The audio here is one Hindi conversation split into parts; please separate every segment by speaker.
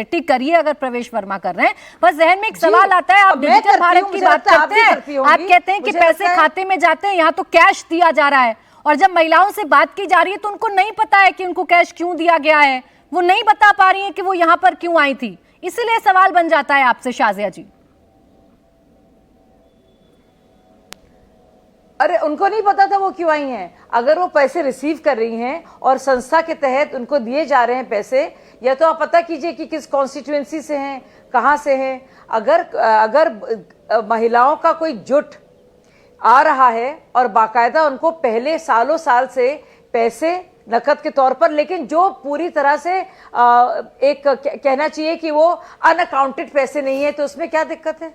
Speaker 1: ठीक करिए अगर प्रवेश वर्मा कर रहे हैं। बस जहन में एक सवाल आता है, आप डिजिटल भारत की बात करते हैं, आप कहते हैं कि पैसे खाते में जाते हैं, यहाँ तो कैश दिया जा रहा है, और जब महिलाओं से बात की जा रही है तो उनको नहीं पता है कि उनको कैश क्यों दिया गया है, वो नहीं बता पा रही है कि वो यहाँ पर क्यों आई थी। इसीलिए सवाल बन जाता है आपसे शाजिया जी।
Speaker 2: अरे उनको नहीं पता था वो क्यों आई हैं। अगर वो पैसे रिसीव कर रही हैं और संस्था के तहत उनको दिए जा रहे हैं पैसे, या तो आप पता कीजिए कि किस कॉन्स्टिट्यूएंसी से हैं, कहां से हैं। अगर महिलाओं का कोई जुट आ रहा है और बाकायदा उनको पहले सालों साल से पैसे नकद के तौर पर, लेकिन जो पूरी तरह से एक कहना चाहिए कि वो अनअकाउंटेड पैसे नहीं है, तो उसमें क्या दिक्कत है।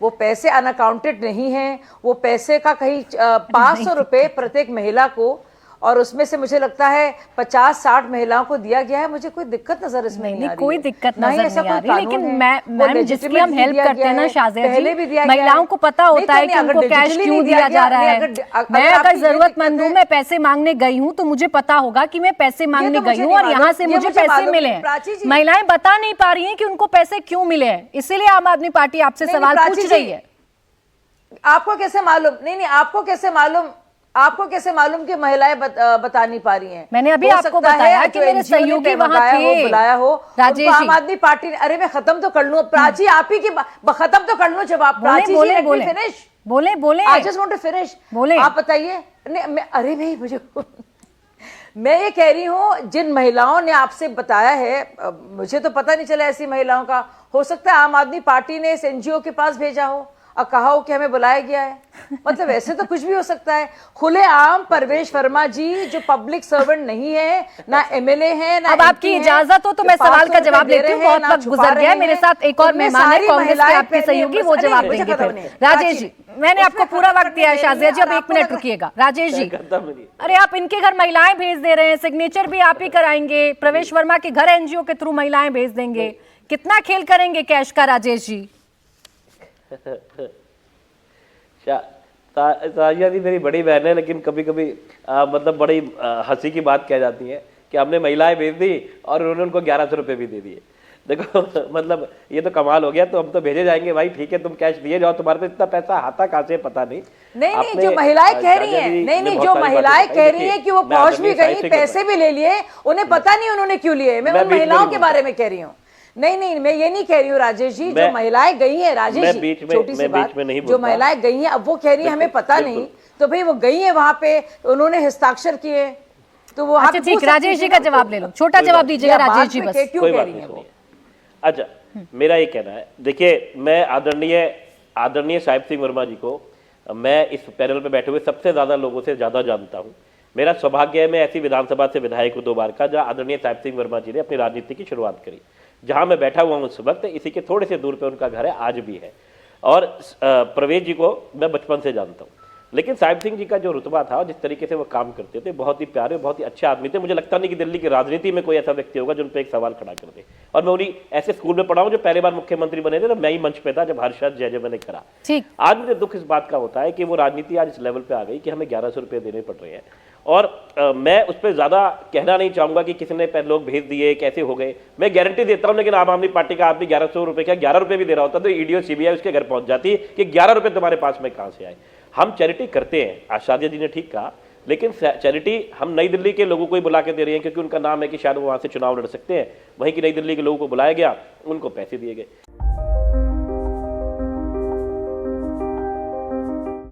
Speaker 2: वो पैसे अनअकाउंटेड नहीं है, वो पैसे का कहीं 500 रुपए प्रत्येक महिला को, और उसमें से मुझे लगता है 50-60 महिलाओं को दिया गया है। मुझे कोई दिक्कत नजर इसमें नहीं आ रही,
Speaker 1: कोई दिक्कत नजर नहीं आ रही, लेकिन मैम जिसकी हम हेल्प करते हैं ना शाजिया जी, महिलाओं को पता होता है कि उनको कैश क्यों दिया जा रहा है। मैं अगर जरूरतमंद हूँ, मैं पैसे मांगने गई हूँ, तो मुझे पता होगा कि मैं पैसे मांगने गई हूँ और यहाँ से मुझे पैसे मिले हैं। महिलाएं बता नहीं पा रही हैं कि उनको पैसे क्यों मिले हैं, इसीलिए आम आदमी पार्टी आपसे सवाल पूछ रही है।
Speaker 2: आपको कैसे मालूम? नहीं, आपको कैसे मालूम कि महिलाएं बता नहीं पा रही हैं?
Speaker 1: मैंने अभी आपको बताया कि मेरे सहयोगी वहां थे,
Speaker 2: बुलाया हो
Speaker 1: राजेश
Speaker 2: आम आदमी पार्टी ने। अरे मैं खत्म तो कर लूं प्राची, आप ही की खत्म तो कर लूं जवाब। प्राची
Speaker 1: बोले
Speaker 2: बोले I just want to finish.
Speaker 1: बोले
Speaker 2: आप बताइए। अरे भाई मुझे मैं ये कह रही हूँ, जिन महिलाओं ने आपसे बताया है, मुझे तो पता नहीं चला ऐसी महिलाओं का। हो सकता है आम आदमी पार्टी ने इस एनजीओ के पास भेजा हो और कहा हो कि हमें बुलाया गया है। मतलब ऐसे तो कुछ भी हो सकता है। खुलेआम प्रवेश वर्मा जी जो पब्लिक सर्वेंट नहीं है, ना एमएलए है, ना
Speaker 1: अब आपकी इजाजत हो तो मैं सवाल का जवाब देती हूँ, बहुत वक्त गुजर गया है। मेरे साथ एक और मेहमान है कांग्रेस के आपके सहयोगी, वो जवाब देंगे फिर। राजेश जी, मैंने आपको पूरा वक्त दिया है। शाजिया जी अब 1 मिनट रुकिएगा। राजेश जी, अरे आप इनके घर महिलाएं भेज दे रहे हैं, सिग्नेचर भी आप ही कराएंगे, प्रवेश वर्मा के घर एनजीओ के थ्रू महिलाएं भेज देंगे, कितना खेल करेंगे कैश का राजेश जी?
Speaker 3: साजिया जी मेरी बड़ी बहन है, लेकिन कभी कभी मतलब बड़ी हंसी की बात कह जाती है कि हमने महिलाएं भेज दी और उन्होंने उनको 1100 रुपये भी दे दिए। देखो मतलब ये तो कमाल हो गया। तो हम तो भेजे जाएंगे भाई, ठीक है तुम कैश दिए जाओ, तुम्हारे पास इतना पैसा आता कहाँ से पता नहीं।
Speaker 2: नहीं जो महिलाएं कह रही हैं, नहीं जो महिलाएं कह रही हैं कि वो पहुंच भी गई, पैसे भी ले लिए, उन्हें पता नहीं उन्होंने क्यों लिए। मैं उन महिलाओं के बारे में कह रही हूँ। नहीं मैं ये नहीं कह रही हूँ राजेश जी। जो महिलाएं गई हैं राजेश जी, छोटी सी बात, जो महिलाएं गई हैं, अब वो कह रही है हमें पता नहीं, तो भाई वो गई है वहां पे, उन्होंने हस्ताक्षर किए, तो वो
Speaker 1: अच्छा ठीक, राजेश जी का जवाब ले लो, छोटा जवाब दीजिएगा राजेश जी, बस
Speaker 2: क्यों कह रही है वो।
Speaker 3: अच्छा मेरा ये कहना है, देखिए मैं आदरणीय साहिब सिंह वर्मा जी को मैं इस पैनल पे बैठे हुए सबसे ज्यादा लोगों से ज्यादा जानता हूँ। मेरा सौभाग्य है मैं ऐसी विधानसभा से विधायक हूँ 2 बार का, जहाँ आदरणीय साहिब सिंह वर्मा जी ने अपनी राजनीति की शुरुआत करी। जहां मैं बैठा हुआ हूं उस वक्त, इसी के थोड़े से दूर पे उनका घर है, आज भी है। और प्रवेश जी को मैं बचपन से जानता हूं, लेकिन साहिब सिंह जी का जो रुतबा था, जिस तरीके से वो काम करते थे, बहुत ही प्यारे, बहुत ही अच्छे आदमी थे। मुझे लगता नहीं कि दिल्ली की राजनीति में कोई ऐसा व्यक्ति होगा जिन पे एक सवाल खड़ा कर दे। और मैं उन्हीं ऐसे स्कूल में पढ़ा हूं जो पहले बार मुख्यमंत्री बने थे, तो मैं ही मंच पे था जब हर्षद जय मैंने करा। आज मुझे दुख इस बात का होता है कि वो राजनीति आज इस लेवल पे आ गई कि हमें 1100 रुपये देने पड़ रहे हैं। और मैं उस पर ज्यादा कहना नहीं चाहूंगा कि किसने लोग भेज दिए, कैसे हो गए। मैं गारंटी देता हूं, लेकिन आम आदमी पार्टी का आदमी 1100 रुपए क्या 11 रुपए भी दे रहा होता तो ईडी और सीबीआई उसके घर पहुंच जाती कि 11 रुपए तुम्हारे पास में कहां से आए। हम चैरिटी करते हैं, आशादिया जी ने ठीक कहा, लेकिन चैरिटी हम नई दिल्ली के लोगों को ही बुला के दे रहे हैं क्योंकि उनका नाम है कि शायद वो वहां से चुनाव लड़ सकते हैं। वहीं की नई दिल्ली के लोगों को बुलाया गया, उनको पैसे दिए गए।